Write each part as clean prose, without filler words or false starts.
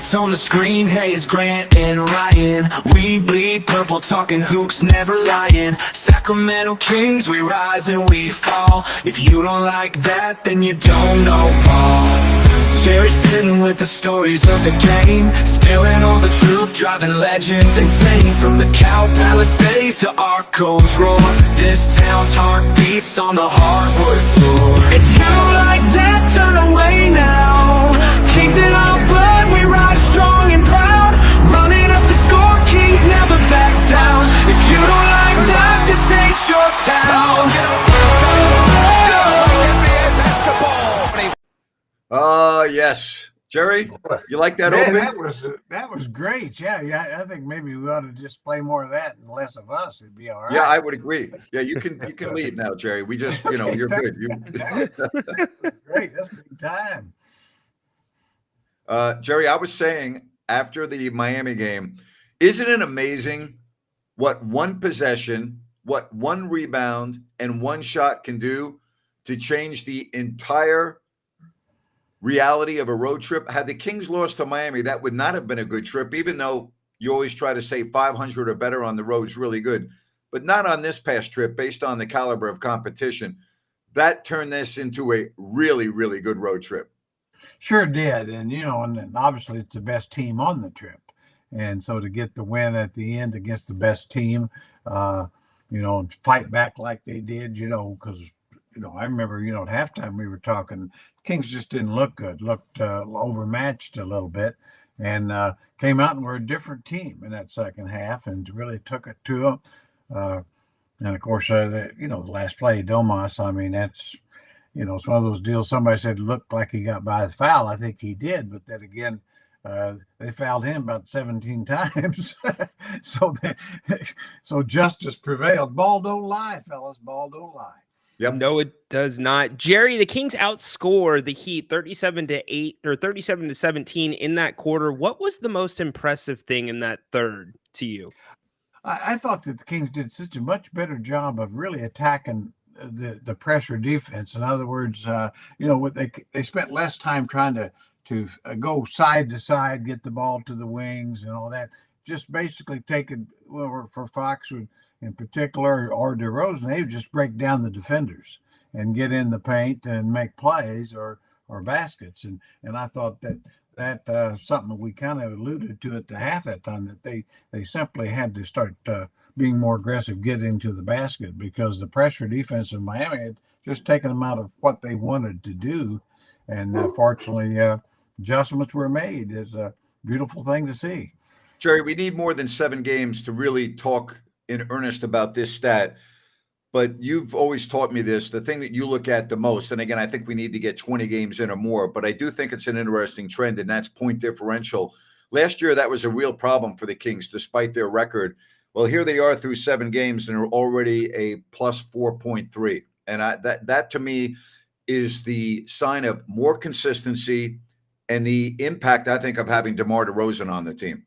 Lights on the screen, hey, it's Grant and Ryan. We bleed purple, talking hoops, never lying. Sacramento Kings, we rise and we fall. If you don't like that, then you don't know ball. Jerry sitting with the stories of the game, spilling all the truth, driving legends insane. From the Cow Palace days to Arco's roar, this town's heart beats on the hardwood floor. If you don't like that, turn away now. Kings in our blood, we rise strong and proud. Running up the score, Kings never back down. If you don't like that, this ain't your town. Yes. Jerry, you like that? Man, that was great. Yeah. I think maybe we ought to just play more of that and less of us. It'd be all right. Yeah, I would agree. Yeah, you can lead now, Jerry. We just, you're good. Great. That's big time. Jerry, I was saying after the Miami game, isn't it amazing what one possession, what one rebound, and one shot can do to change the entire reality of a road trip? Had the Kings lost to Miami, that would not have been a good trip, even though you always try to say 500 or better on the road is really good, but not on this past trip based on the caliber of competition. That turned this into a really, really good road trip. Sure did. And, and obviously it's the best team on the trip. And so to get the win at the end against the best team, and fight back like they did, because, I remember, at halftime we were talking, Kings just didn't look good, looked overmatched a little bit, and came out and were a different team in that second half and really took it to them. And, of course, the last play, Domas, I mean, that's, it's one of those deals. Somebody said it looked like he got by the foul. I think he did, but then again, they fouled him about 17 times. So justice prevailed. Ball don't lie, fellas. Ball don't lie. Yep. No, it does not. Jerry, the Kings outscored the Heat 37-8 or 37-17 in that quarter. What was the most impressive thing in that third to you? I thought that the Kings did such a much better job of really attacking the pressure defense. In other words, what they spent less time trying to go side to side, get the ball to the wings and all that. Just basically taking, for Fox in particular, or DeRozan, they would just break down the defenders and get in the paint and make plays or baskets. And I thought that something we kind of alluded to at the half that time, that they simply had to start being more aggressive, getting to the basket, because the pressure defense in Miami had just taken them out of what they wanted to do. And fortunately, adjustments were made. It's a beautiful thing to see. Jerry, we need more than 7 games to really talk in earnest about this stat, but you've always taught me this, the thing that you look at the most, and again, I think we need to get 20 games in or more, but I do think it's an interesting trend, and that's point differential. Last year, that was a real problem for the Kings, despite their record. Well, here they are through 7 games, and are already a plus 4.3, and that to me is the sign of more consistency and the impact, I think, of having DeMar DeRozan on the team.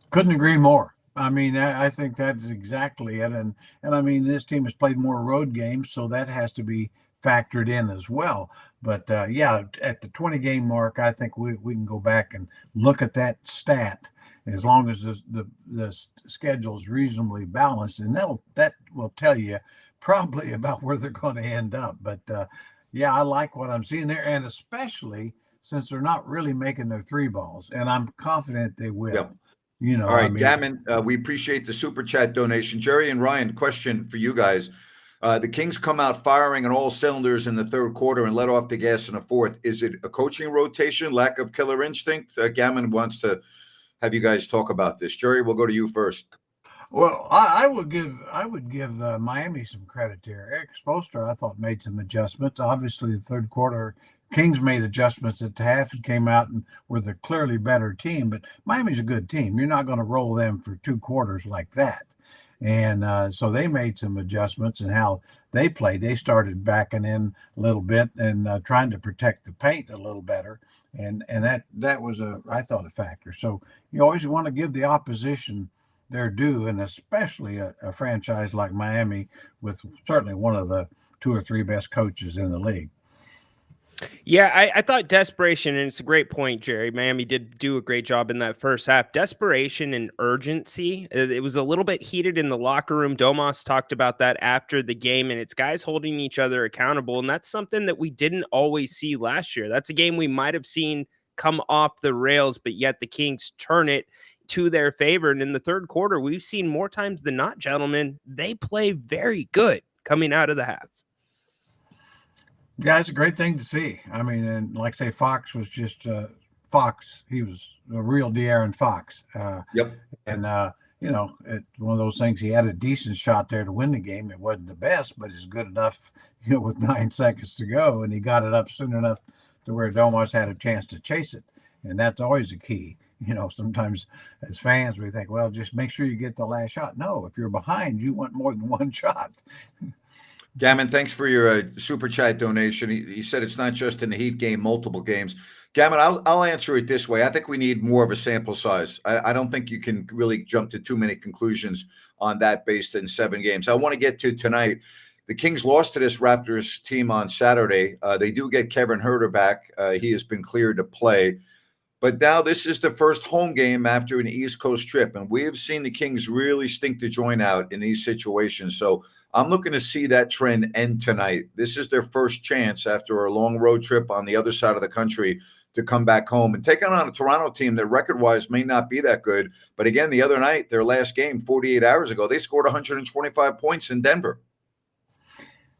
Couldn't agree more. I mean, I think that's exactly it. And I mean, this team has played more road games, so that has to be factored in as well. But, at the 20-game mark, I think we can go back and look at that stat as long as the schedule is reasonably balanced. And that will tell you probably about where they're going to end up. But, I like what I'm seeing there, and especially since they're not really making their 3 balls. And I'm confident they will. Yep. All right, Gammon, we appreciate the super chat donation. Jerry and Ryan, question for you guys. The Kings come out firing on all cylinders in the third quarter and let off the gas in the fourth. Is it a coaching rotation, lack of killer instinct? Gammon wants to have you guys talk about this. Jerry, we'll go to you first. Well, I would give Miami some credit there. Eric Spoelstra, I thought, made some adjustments. Obviously, the third quarter, Kings made adjustments at the half and came out and were the clearly better team. But Miami's a good team. You're not going to roll them for 2 quarters like that. And so they made some adjustments in how they played. They started backing in a little bit and trying to protect the paint a little better. And that was, I thought, a factor. So you always want to give the opposition their due, and especially a franchise like Miami with certainly one of the 2 or 3 best coaches in the league. Yeah, I thought desperation, and it's a great point, Jerry. Miami did do a great job in that first half. Desperation and urgency. It was a little bit heated in the locker room. Domas talked about that after the game, and it's guys holding each other accountable. And that's something that we didn't always see last year. That's a game we might have seen come off the rails, but yet the Kings turn it to their favor. And in the third quarter, we've seen more times than not, gentlemen, they play very good coming out of the half. Yeah, it's a great thing to see. I mean, and like say, Fox was just Fox. He was a real De'Aaron Fox. Yep. And it's one of those things. He had a decent shot there to win the game. It wasn't the best, but it's good enough, with 9 seconds to go, and he got it up soon enough to where Domas had a chance to chase it, and that's always a key. Sometimes as fans we think, well, just make sure you get the last shot. No, if you're behind, you want more than one shot. Gammon, thanks for your super chat donation. He said it's not just in the Heat game, multiple games. Gammon, I'll answer it this way. I think we need more of a sample size. I don't think you can really jump to too many conclusions on that based in 7 games. I want to get to tonight. The Kings lost to this Raptors team on Saturday. They do get Kevin Huerter back. He has been cleared to play. But now this is the first home game after an East Coast trip, and we have seen the Kings really stink the joint out in these situations. So I'm looking to see that trend end tonight. This is their first chance after a long road trip on the other side of the country to come back home and take on a Toronto team that record-wise may not be that good. But again, the other night, their last game 48 hours ago, they scored 125 points in Denver.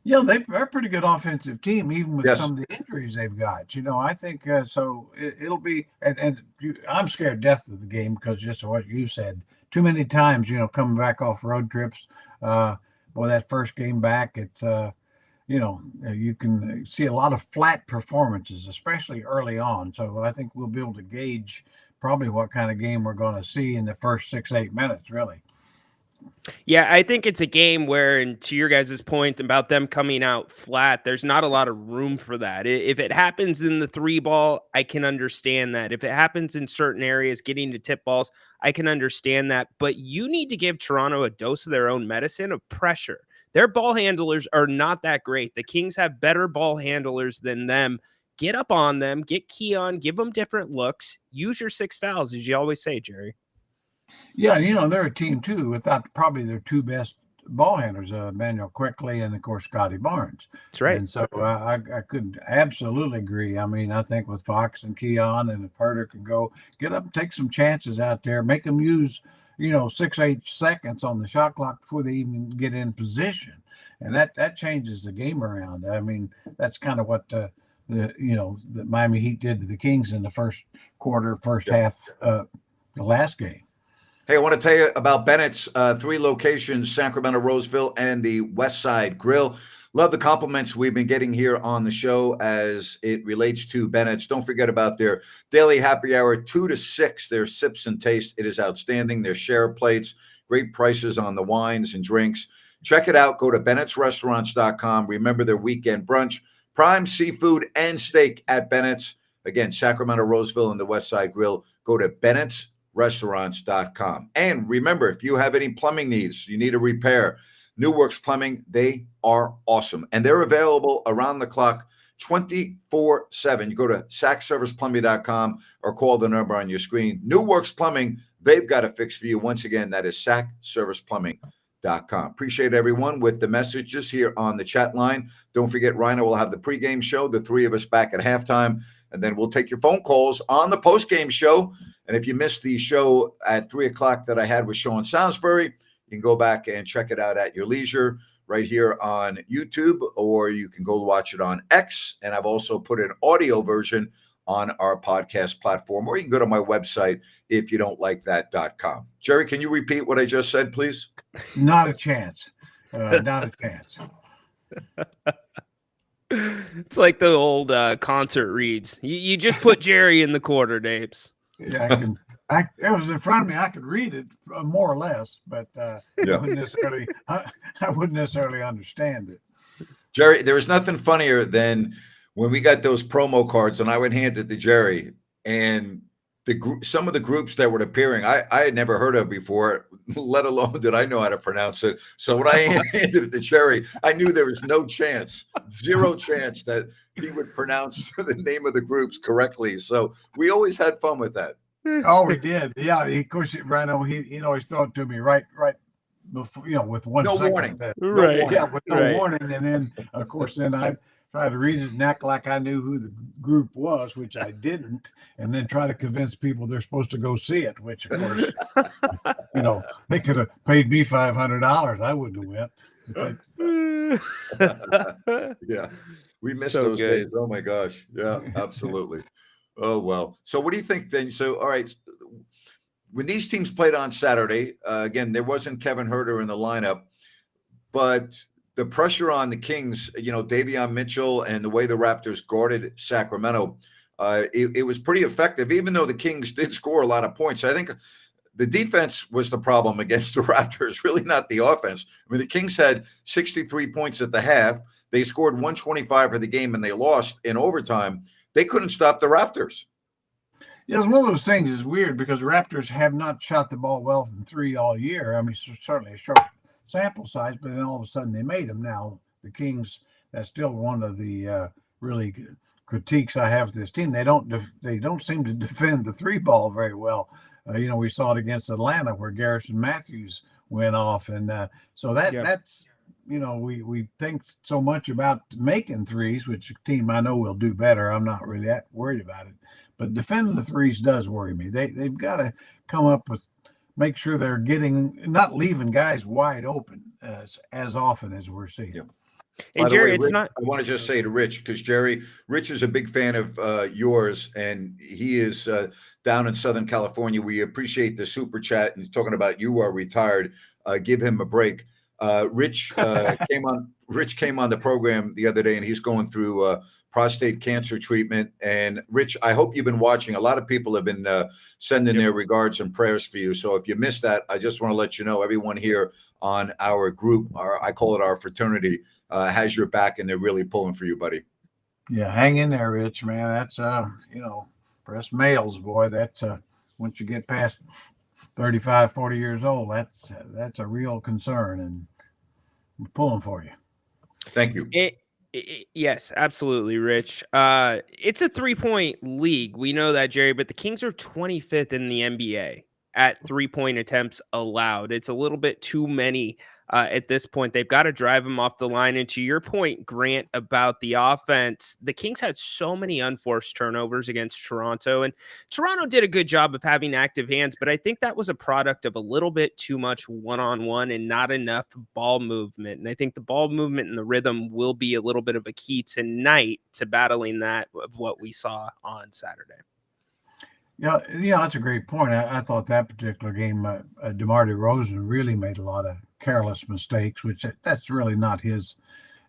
Yeah, they're a pretty good offensive team, even with Yes. some of the injuries they've got. I think so. It'll be, I'm scared to death of the game because just what you said, too many times, coming back off road trips. Boy, that first game back, it's, you can see a lot of flat performances, especially early on. So I think we'll be able to gauge probably what kind of game we're going to see in the first 6-8 minutes, really. Yeah, I think it's a game where, and to your guys' point about them coming out flat, there's not a lot of room for that. If it happens in the 3 ball, I can understand that. If it happens in certain areas, getting to tip balls, I can understand that. But you need to give Toronto a dose of their own medicine of pressure. Their ball handlers are not that great. The Kings have better ball handlers than them. Get up on them, get Keon, give them different looks, use your 6 fouls, as you always say, Jerry. Yeah, they're a team too without probably their 2 best ball handlers, Manuel Quickly and of course Scotty Barnes. That's right. And so I could absolutely agree. I mean, I think with Fox and Keon, and if Herter can go get up and take some chances out there, make them use 6-8 seconds on the shot clock before they even get in position, and that changes the game around. I mean, that's kind of what the Miami Heat did to the Kings in the first quarter, first half, the last game. Hey, I want to tell you about Bennett's 3 locations, Sacramento, Roseville, and the West Side Grill. Love the compliments we've been getting here on the show as it relates to Bennett's. Don't forget about their daily happy hour, 2 to 6, their sips and taste. It is outstanding. Their share plates, great prices on the wines and drinks. Check it out. Go to bennettsrestaurants.com. Remember their weekend brunch, prime seafood and steak at Bennett's. Again, Sacramento, Roseville, and the West Side Grill. Go to bennettsrestaurants.com. And remember, if you have any plumbing needs, you need a repair, New Works Plumbing, they are awesome. And they're available around the clock 24/7. You go to sacserviceplumbing.com or call the number on your screen. New Works Plumbing, they've got a fix for you. Once again, that is sacserviceplumbing.com. Appreciate everyone with the messages here on the chat line. Don't forget, Rhino will have the pregame show, the 3 of us back at halftime, and then we'll take your phone calls on the postgame show. And if you missed the show at 3 o'clock that I had with Sean Salisbury, you can go back and check it out at your leisure right here on YouTube, or you can go watch it on X. And I've also put an audio version on our podcast platform, or you can go to my website if you don't like that.com. Jerry, can you repeat what I just said, please? Not a chance. Not a chance. It's like the old concert reads. You just put Jerry in the corner, Dapes. Yeah, it was in front of me. I could read it more or less, but I wouldn't necessarily understand it. Jerry, there was nothing funnier than when we got those promo cards and I would hand it to Jerry, and some of the groups that were appearing, I had never heard of before, let alone did I know how to pronounce it. So when I handed it to Jerry, I knew there was no chance, zero chance that he would pronounce the name of the groups correctly. So we always had fun with that. Oh, we did. Yeah, of course, Rhino, he'd always throw it to me right before, with 1 No second. warning. Right. No warning. Yeah, with no warning. And then, of course, I'd try to read it and act like I knew who the group was, which I didn't, and then try to convince people they're supposed to go see it, which, of course, they could have paid me $500. I wouldn't have went. Yeah, we missed So those good. days. Oh my gosh. Yeah, absolutely. Oh, well. So what do you think then? So, all right, when these teams played on Saturday, again, there wasn't Kevin Huerter in the lineup, but the pressure on the Kings, Davion Mitchell and the way the Raptors guarded Sacramento, it was pretty effective, even though the Kings did score a lot of points. I think the defense was the problem against the Raptors, really not the offense. I mean, the Kings had 63 points at the half. They scored 125 for the game, and they lost in overtime. They couldn't stop the Raptors. Yeah, it's one of those things is weird because Raptors have not shot the ball well from three all year. I mean, certainly a short sample size, but then all of a sudden they made them. Now, the Kings, that's still one of the really critiques I have of this team. They don't seem to defend the three ball very well. We saw it against Atlanta where Garrison Matthews went off. And so that's, we think so much about making threes, which a team I know will do better. I'm not really that worried about it. But defending the threes does worry me. They've got to come up with, make sure they're not leaving guys wide open as often as we're seeing. Yep. And Jerry, way, it's Rich, not. I want to just say to Rich, because Rich is a big fan of yours, and he is down in Southern California. We appreciate the super chat, and he's talking about you are retired. Give him a break. Rich came on the program the other day, and he's going through prostate cancer treatment. And Rich, I hope you've been watching. A lot of people have been sending their regards and prayers for you. So if you missed that, I just want to let you know everyone here on our group, I call it our fraternity, has your back, and they're really pulling for you, buddy. Yeah, hang in there, Rich, man. That's for us males, boy, that's once you get past 35, 40 years old, that's a real concern, and we're pulling for you. Thank you. Yes, absolutely, Rich. It's a 3-point league. We know that, Jerry, but the Kings are 25th in the NBA at 3-point attempts allowed. It's a little bit too many at this point. They've got to drive them off the line. And to your point, Grant, about the offense, the Kings had so many unforced turnovers against Toronto, and Toronto did a good job of having active hands, but I think that was a product of a little bit too much one-on-one and not enough ball movement. And I think the ball movement and the rhythm will be a little bit of a key tonight to battling that of what we saw on Saturday. Yeah, that's a great point. I thought that particular game, DeMar DeRozan really made a lot of careless mistakes, which that's really not his,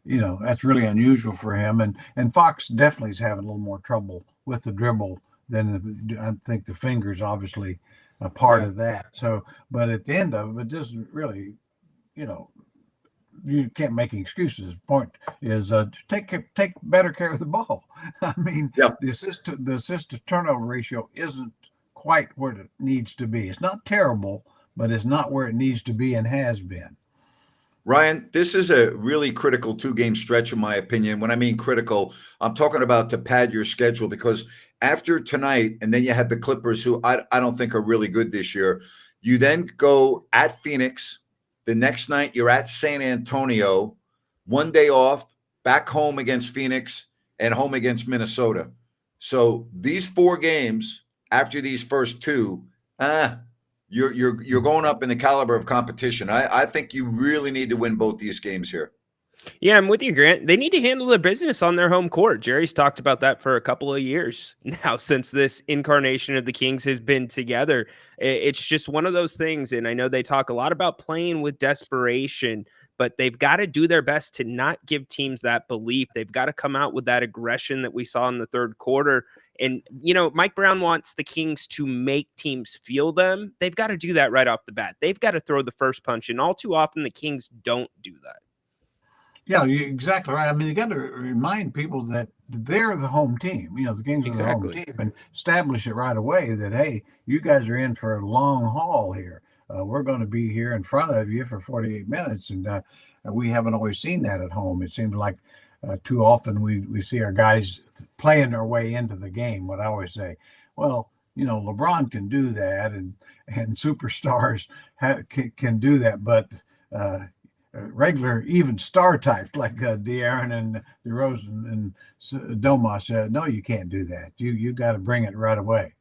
that's really unusual for him. And Fox definitely is having a little more trouble with the dribble than I think the fingers obviously a part of that. So, but at the end of it, just really, you can't make any excuses. The point is take better care of the ball. I mean, the assist to turnover ratio isn't quite where it needs to be. It's not terrible, but it's not where it needs to be and has been. Ryan, this is a really critical 2-game stretch, in my opinion. When I mean critical, I'm talking about to pad your schedule, because after tonight, and then you have the Clippers, who I don't think are really good this year. You then go at Phoenix. The next night, you're at San Antonio. 1 day off, back home against Phoenix, and home against Minnesota. So these 4 games after these first 2, you're going up in the caliber of competition. I think you really need to win both these games here. Yeah, I'm with you, Grant. They need to handle their business on their home court. Jerry's talked about that for a couple of years now since this incarnation of the Kings has been together. It's just one of those things, and I know they talk a lot about playing with desperation, but they've got to do their best to not give teams that belief. They've got to come out with that aggression that we saw in the third quarter. And, Mike Brown wants the Kings to make teams feel them. They've got to do that right off the bat. They've got to throw the first punch, and all too often the Kings don't do that. Yeah, you're exactly right. I mean, you got to remind people that they're the home team. The Kings are the home Exactly. team, and establish it right away that, hey, you guys are in for a long haul here. We're going to be here in front of you for 48 minutes, and we haven't always seen that at home. It seems like too often we see our guys playing their way into the game. What I always say, well, LeBron can do that, and superstars can do that, but regular, even star types like De'Aaron and DeRozan and Domas, no, you can't do that. You got to bring it right away.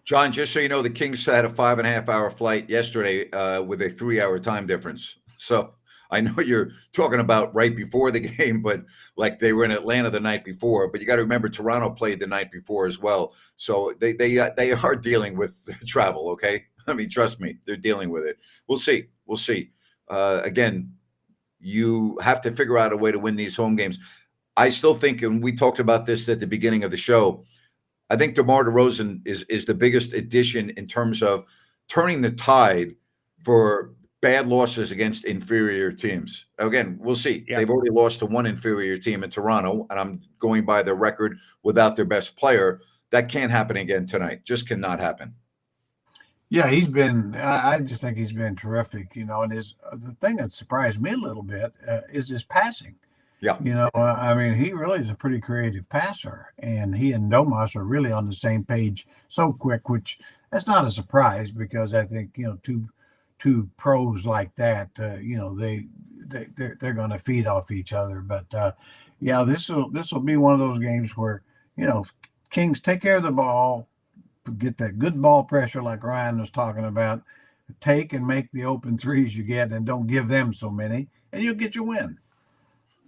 John, just so you know, the Kings had a 5.5-hour flight yesterday with a 3-hour time difference. So I know you're talking about right before the game, but like they were in Atlanta the night before. But you got to remember, Toronto played the night before as well. So they are dealing with travel. Okay, I mean, trust me, they're dealing with it. We'll see. We'll see. Again, you have to figure out a way to win these home games. I still think, and we talked about this at the beginning of the show, I think DeMar DeRozan is the biggest addition in terms of turning the tide for bad losses against inferior teams. Again, we'll see. Yeah. They've already lost to one inferior team in Toronto, and I'm going by their record without their best player. That can't happen again tonight. Just cannot happen. Yeah, he's been. I just think he's been terrific. And the thing that surprised me a little bit is his passing. Yeah. I mean, he really is a pretty creative passer, and he and Domas are really on the same page so quick, which that's not a surprise because I think two pros like that, they're going to feed off each other. But yeah, this will be one of those games where Kings take care of the ball, get that good ball pressure like Ryan was talking about, take and make the open threes you get, and don't give them so many, and you'll get your win.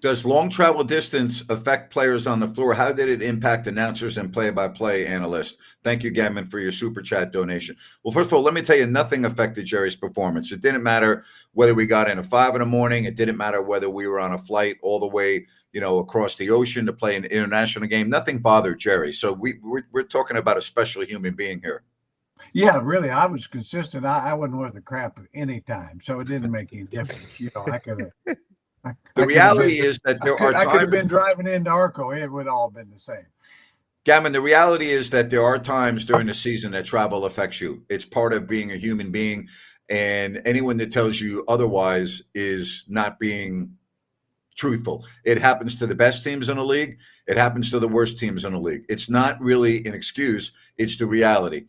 Does long travel distance affect players on the floor? How did it impact announcers and play-by-play analysts? Thank you, Gammon, for your super chat donation. Well, first of all, let me tell you, nothing affected Jerry's performance. It didn't matter whether we got in at 5 in the morning. It didn't matter whether we were on a flight all the way, across the ocean to play an international game. Nothing bothered Jerry. So we're talking about a special human being here. Yeah, really, I was consistent. I wasn't worth a crap any time, so it didn't make any difference. I could have. The reality is that there are times. I could have been driving into Arco. It would all been the same. Gammon, the reality is that there are times during the season that travel affects you. It's part of being a human being, and anyone that tells you otherwise is not being truthful. It happens to the best teams in the league. It happens to the worst teams in the league. It's not really an excuse. It's the reality.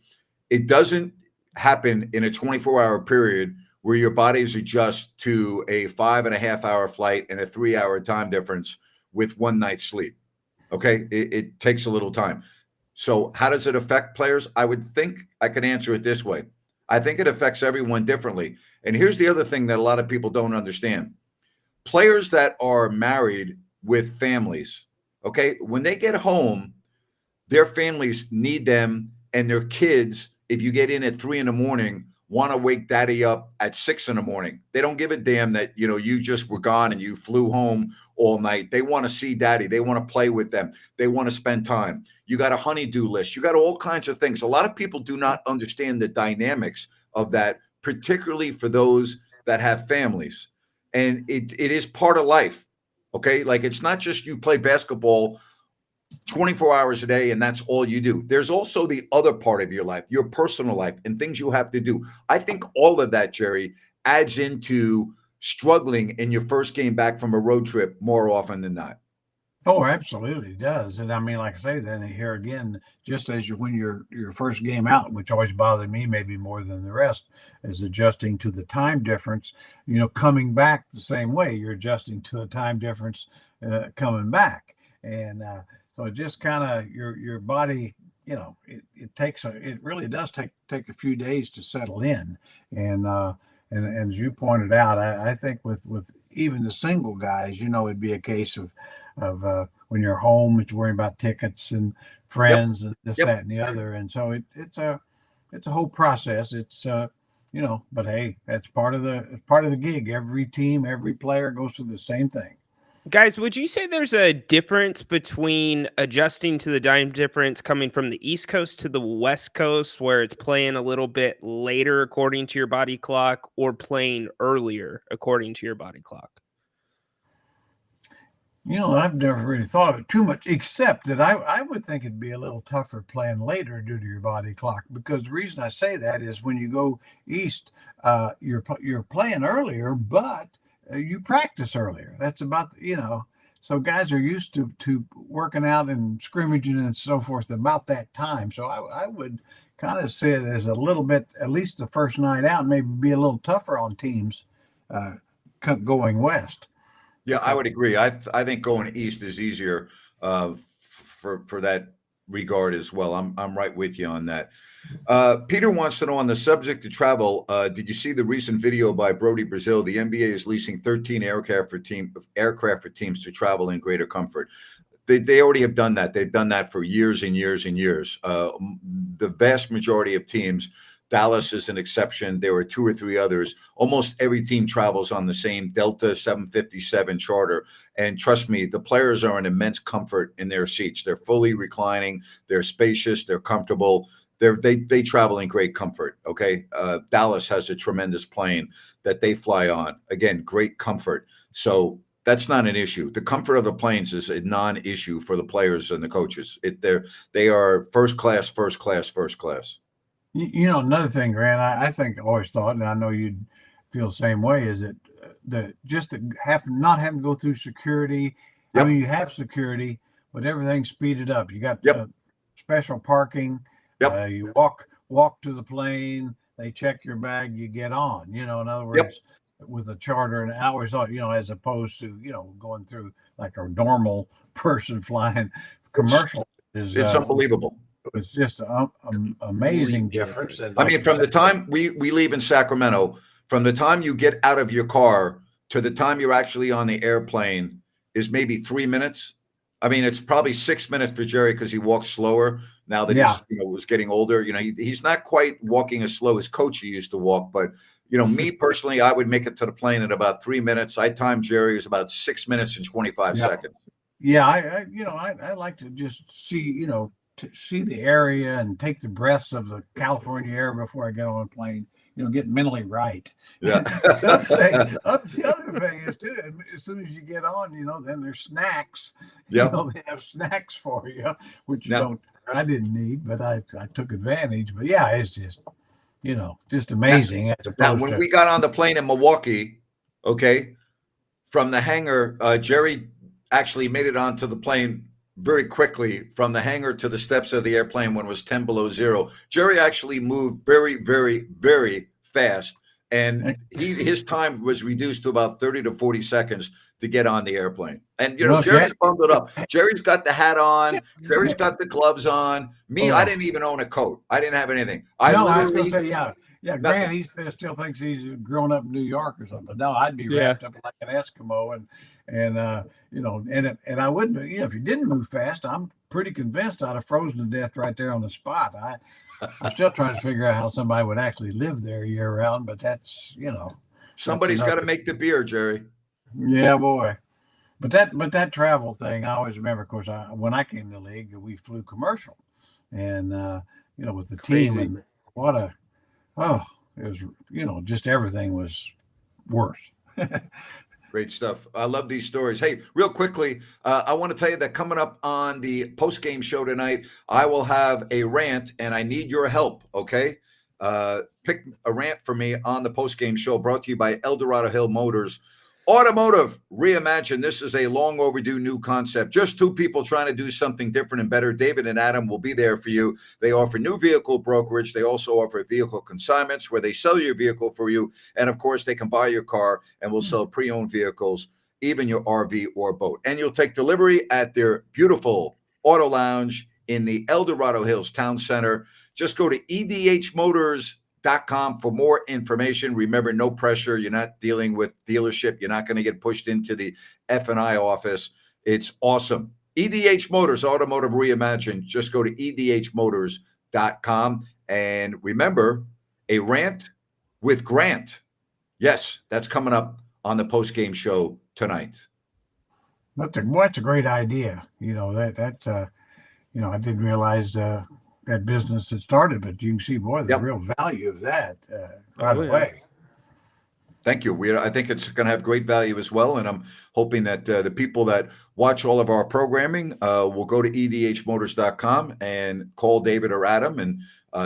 It doesn't happen in a 24-hour period where your bodies adjust to a 5.5-hour flight and a 3-hour time difference with one night's sleep. Okay. It takes a little time. So how does it affect players? I would think I could answer it this way. I think it affects everyone differently. And here's the other thing that a lot of people don't understand. Players that are married with families, okay, when they get home, their families need them, and their kids, if you get in at 3 in the morning, want to wake daddy up at 6 in the morning. They don't give a damn that, you just were gone and you flew home all night. They want to see daddy. They want to play with them. They want to spend time. You got a honey-do list. You got all kinds of things. A lot of people do not understand the dynamics of that, particularly for those that have families. And it is part of life. Okay. Like, it's not just you play basketball 24 hours a day and that's all you do. There's also the other part of your life, your personal life, and things you have to do. I think all of that, Jerry, adds into struggling in your first game back from a road trip more often than not. Oh, absolutely it does. And I mean, like I say, then here again, just as when your first game out, which always bothered me maybe more than the rest, is adjusting to the time difference, coming back the same way, you're adjusting to a time difference coming back. And so it just kind of your body, it really does take a few days to settle in. And as you pointed out, I think with even the single guys, it'd be a case of when you're home, it's worrying about tickets and friends and this, that, and the other. And so it's a whole process. It's but hey, that's part of the gig. Every team, every player goes through the same thing. Guys, would you say there's a difference between adjusting to the time difference coming from the East Coast to the West Coast, where it's playing a little bit later according to your body clock, or playing earlier according to your body clock? I've never really thought of it too much, except that I would think it'd be a little tougher playing later due to your body clock. Because the reason I say that is when you go east, you're playing earlier, but you practice earlier. That's about so guys are used to working out and scrimmaging and so forth about that time. So I would kind of see it as a little bit, at least the first night out, maybe be a little tougher on teams uh, going west. Yeah, I would agree. I think going east is easier for that regard as well. I'm right with you on that. Peter wants to know on the subject of travel. Did you see the recent video by Brody Brazil? The NBA is leasing 13 aircraft for teams to travel in greater comfort. They already have done that. They've done that for years and years and years. The vast majority of teams. Dallas is an exception. There were 2 or 3 others. Almost every team travels on the same Delta 757 charter. And trust me, the players are in immense comfort in their seats. They're fully reclining. They're spacious. They're comfortable. They travel in great comfort. Okay. Dallas has a tremendous plane that they fly on. Again, great comfort. So that's not an issue. The comfort of the planes is a non-issue for the players and the coaches. They are first class, first class, first class. Another thing, Grant, I think I always thought, and I know you'd feel the same way, is that just to not having to go through security. Yep. I mean, you have security, but everything's speeded up. You got Yep. special parking. Yep. You walk to the plane. They check your bag. You get on. In other words, Yep. with a charter, and I always thought, as opposed to going through like a normal person flying commercial. It's unbelievable. It was just an amazing difference. And I mean, from the time we leave in Sacramento, from the time you get out of your car to the time you're actually on the airplane is maybe 3 minutes. I mean, it's probably 6 minutes for Jerry because he walks slower now that he's was getting older. He's not quite walking as slow as Coach used to walk, but me personally, I would make it to the plane in about 3 minutes. I time Jerry is about 6 minutes and 25 seconds. Yeah, I like to just see to see the area and take the breaths of the California air before I get on a plane, get mentally right. Yeah. The other thing is too, as soon as you get on, then there's snacks. Yeah. They have snacks for you, which I didn't need, but I took advantage. But yeah, it's just amazing. Now, when we got on the plane in Milwaukee, okay, from the hangar, Jerry actually made it onto the plane very quickly from the hangar to the steps of the airplane when it was 10 below zero. Jerry actually moved very, very, very fast. And his time was reduced to about 30 to 40 seconds to get on the airplane. And, Jerry's bundled up. Jerry's got the hat on. Jerry's got the gloves on. Me, I didn't even own a coat. I didn't have anything. I was going to say, yeah. Yeah, Grant, he still thinks he's grown up in New York or something. But no, I'd be wrapped up like an Eskimo, and I would be. If you didn't move fast, I'm pretty convinced I'd have frozen to death right there on the spot. I'm still trying to figure out how somebody would actually live there year round, but that's somebody's got to make the beer, Jerry. Yeah, boy. But that travel thing, I always remember. Of course, when I came to the league, we flew commercial, and with the team, and it was, just everything was worse. Great stuff. I love these stories. Hey, real quickly, I want to tell you that coming up on the post-game show tonight, I will have a rant, and I need your help, okay? Pick a rant for me on the post-game show brought to you by El Dorado Hill Motors. Automotive Reimagined. This is a long overdue new concept. Just 2 people trying to do something different and better. David and Adam will be there for you. They offer new vehicle brokerage. They also offer vehicle consignments where they sell your vehicle for you. And of course, they can buy your car and will sell pre-owned vehicles, even your RV or boat. And you'll take delivery at their beautiful auto lounge in the El Dorado Hills Town Center. Just go to edhmotors.com for more information. Remember, no pressure. You're not dealing with dealership. You're not going to get pushed into the F&I office. It's awesome. EDH Motors, Automotive Reimagined. Just go to edhmotors.com. And remember, a rant with Grant. Yes, that's coming up on the post-game show tonight. That's a great idea. I didn't realize that business had started, but you can see, boy, the real value of that right away. Thank you. I think it's going to have great value as well, and I'm hoping that the people that watch all of our programming will go to edhmotors.com and call David or Adam and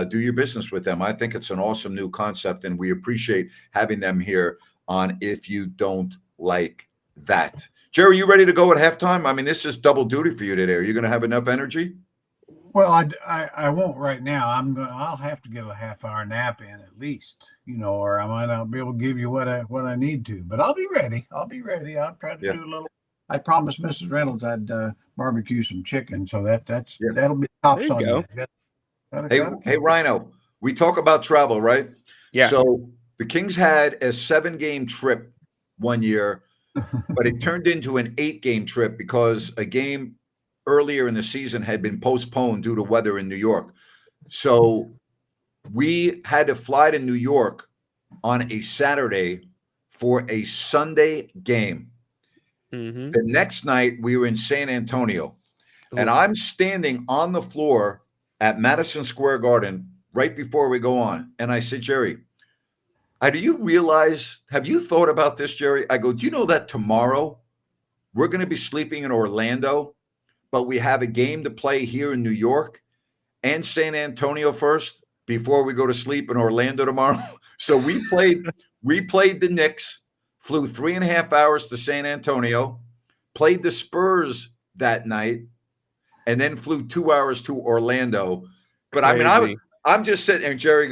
do your business with them. I think it's an awesome new concept, and we appreciate having them here on If You Don't Like That. Jerry, you ready to go at halftime? I mean, this is double duty for you today. Are you going to have enough energy? Well, I won't right now. I'll have to get a half-hour nap in at least, or I might not be able to give you what I need to. But I'll be ready. I'll try to do a little. I promised Mrs. Reynolds I'd barbecue some chicken, so that'll be tops on you. Hey, Rhino, we talk about travel, right? Yeah. So the Kings had a 7-game trip one year, but it turned into an 8-game trip because a game earlier in the season had been postponed due to weather in New York. So we had to fly to New York on a Saturday for a Sunday game. Mm-hmm. The next night we were in San Antonio. And I'm standing on the floor at Madison Square Garden right before we go on. And I said, Jerry, have you thought about this, Jerry? I go, do you know that tomorrow we're going to be sleeping in Orlando, but we have a game to play here in New York and San Antonio first before we go to sleep in Orlando tomorrow? So we played the Knicks, flew 3.5 hours to San Antonio, played the Spurs that night, and then flew 2 hours to Orlando. But Crazy. I mean, I'm just sitting there, and Jerry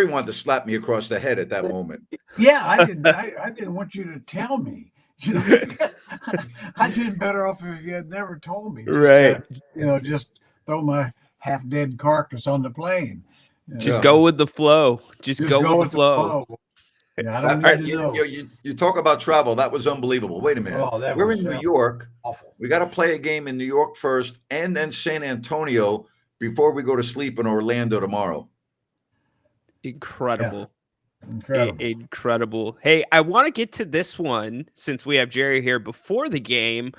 wanted to slap me across the head at that moment. Yeah, I didn't want you to tell me. I'd been better off if you had never told me. Right. Just throw my half-dead carcass on the plane. Just go with the flow. Just go with the flow. Yeah, I don't need to know. You talk about travel. That was unbelievable. Wait a minute. We're in New York. Awful. We got to play a game in New York first and then San Antonio before we go to sleep in Orlando tomorrow. Incredible. Yeah. Incredible. Hey, I want to get to this one since we have Jerry here before the game.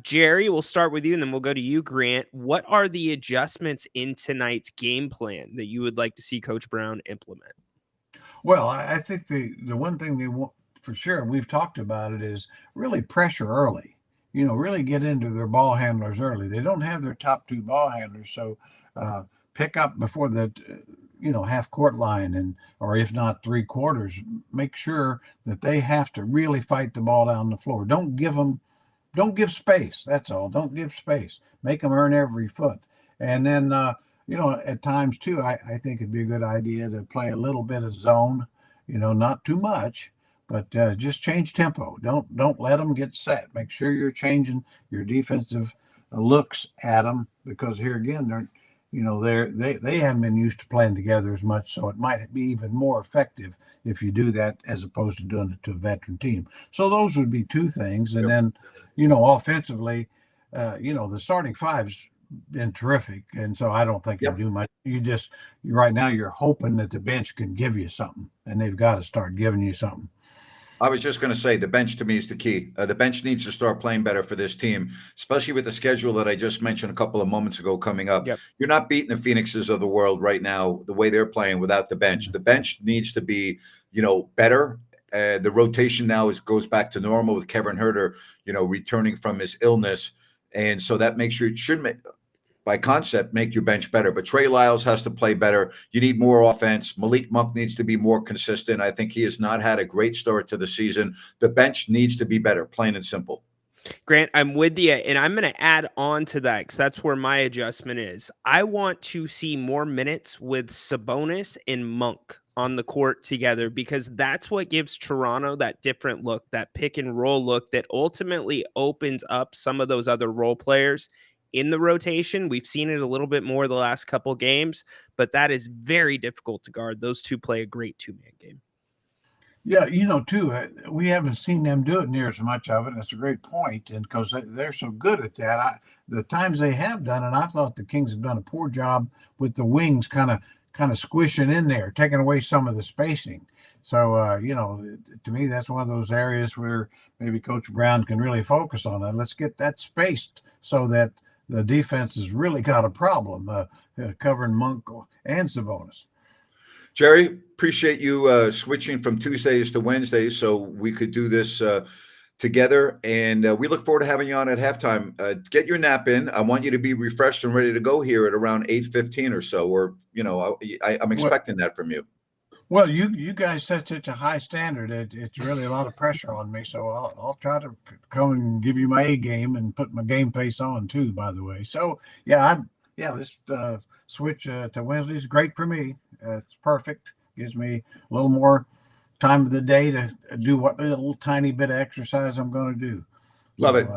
Jerry, we'll start with you and then we'll go to you, Grant. What are the adjustments in tonight's game plan that you would like to see Coach Brown implement? Well, I think the one thing they want for sure, we've talked about it, is really pressure early. Really get into their ball handlers early. They don't have their top 2 ball handlers, so pick up before the half court line or if not 3/4, make sure that they have to really fight the ball down the floor. Don't give space. That's all. Don't give space. Make them earn every foot. And then, at times too, I think it'd be a good idea to play a little bit of zone, not too much, but just change tempo. Don't let them get set. Make sure you're changing your defensive looks at them, because here again, they haven't been used to playing together as much, so it might be even more effective if you do that as opposed to doing it to a veteran team. So those would be 2 things. And then, offensively, the starting 5's been terrific, and so I don't think you do much. Right now you're hoping that the bench can give you something, and they've got to start giving you something. I was just going to say the bench to me is the key. The bench needs to start playing better for this team, especially with the schedule that I just mentioned a couple of moments ago coming up. Yep. You're not beating the Phoenixes of the world right now the way they're playing without the bench. The bench needs to be, better. The rotation now goes back to normal with Kevin Huerter, returning from his illness. And so that makes sure it should by concept, make your bench better. But Trey Lyles has to play better. You need more offense. Malik Monk needs to be more consistent. I think he has not had a great start to the season. The bench needs to be better, plain and simple. Grant, I'm with you, and I'm going to add on to that because that's where my adjustment is. I want to see more minutes with Sabonis and Monk on the court together, because that's what gives Toronto that different look, that pick and roll look that ultimately opens up some of those other role players in the rotation. We've seen it a little bit more the last couple games, but that is very difficult to guard. Those 2 play a great 2-man game. Yeah, too, we haven't seen them do it near as much of it. That's a great point, and because they're so good at that, the times they have done it, I thought the Kings have done a poor job with the wings kind of squishing in there, taking away some of the spacing. So, to me, that's one of those areas where maybe Coach Brown can really focus on it. Let's get that spaced so that the defense has really got a problem covering Monk and Sabonis. Jerry, appreciate you switching from Tuesdays to Wednesdays so we could do this together. And we look forward to having you on at halftime. Get your nap in. I want you to be refreshed and ready to go here at around 8:15 or so. Or, I'm expecting that from you. Well, you guys set such a high standard. It's really a lot of pressure on me. So I'll try to come and give you my A game and put my game face on too, by the way. So this switch to Wednesday is great for me. It's perfect. Gives me a little more time of the day to do what little tiny bit of exercise I'm going to do. Love it.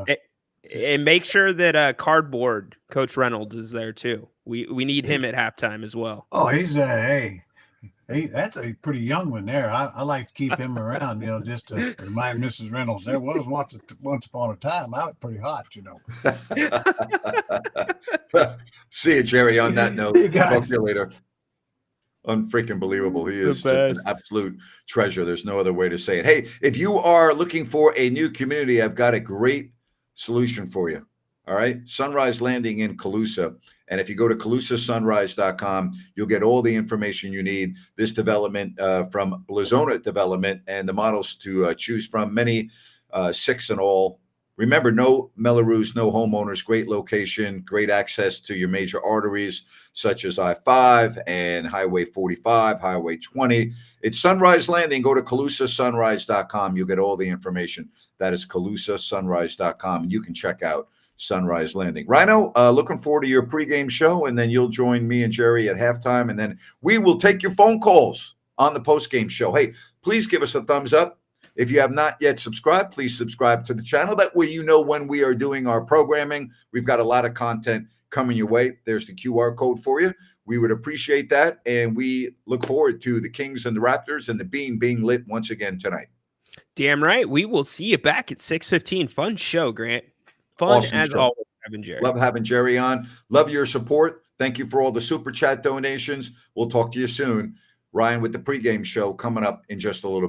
And make sure that Cardboard Coach Reynolds is there too. We need him at halftime as well. Oh, he's that's a pretty young one there. I like to keep him around, just to remind Mrs. Reynolds there was once upon a time I was pretty hot, See you, Jerry. On that note, talk to you later. Unfreaking believable. He is just an absolute treasure. There's no other way to say it. Hey, if you are looking for a new community, I've got a great solution for you. All right. Sunrise Landing in Colusa. And if you go to ColusaSunrise.com, you'll get all the information you need. This development from Blazona Development and the models to choose from, many 6 in all. Remember, no Melrose, no homeowners, great location, great access to your major arteries such as I-5 and Highway 45, Highway 20. It's Sunrise Landing. Go to ColusaSunrise.com. You'll get all the information. That is ColusaSunrise.com. And you can check out Sunrise Landing. Rhino, looking forward to your pregame show, and then you'll join me and Jerry at halftime, and then we will take your phone calls on the postgame show. Hey, please give us a thumbs up. If you have not yet subscribed, please subscribe to the channel. That way you know when we are doing our programming. We've got a lot of content coming your way. There's the QR code for you. We would appreciate that, and we look forward to the Kings and the Raptors and the beam being lit once again tonight. Damn right. We will see you back at 6:15. Fun show, Grant. Fun Awesome as show. always, having Jerry. Love having Jerry on. Love your support. Thank you for all the super chat donations. We'll talk to you soon. Ryan with the pregame show coming up in just a little bit.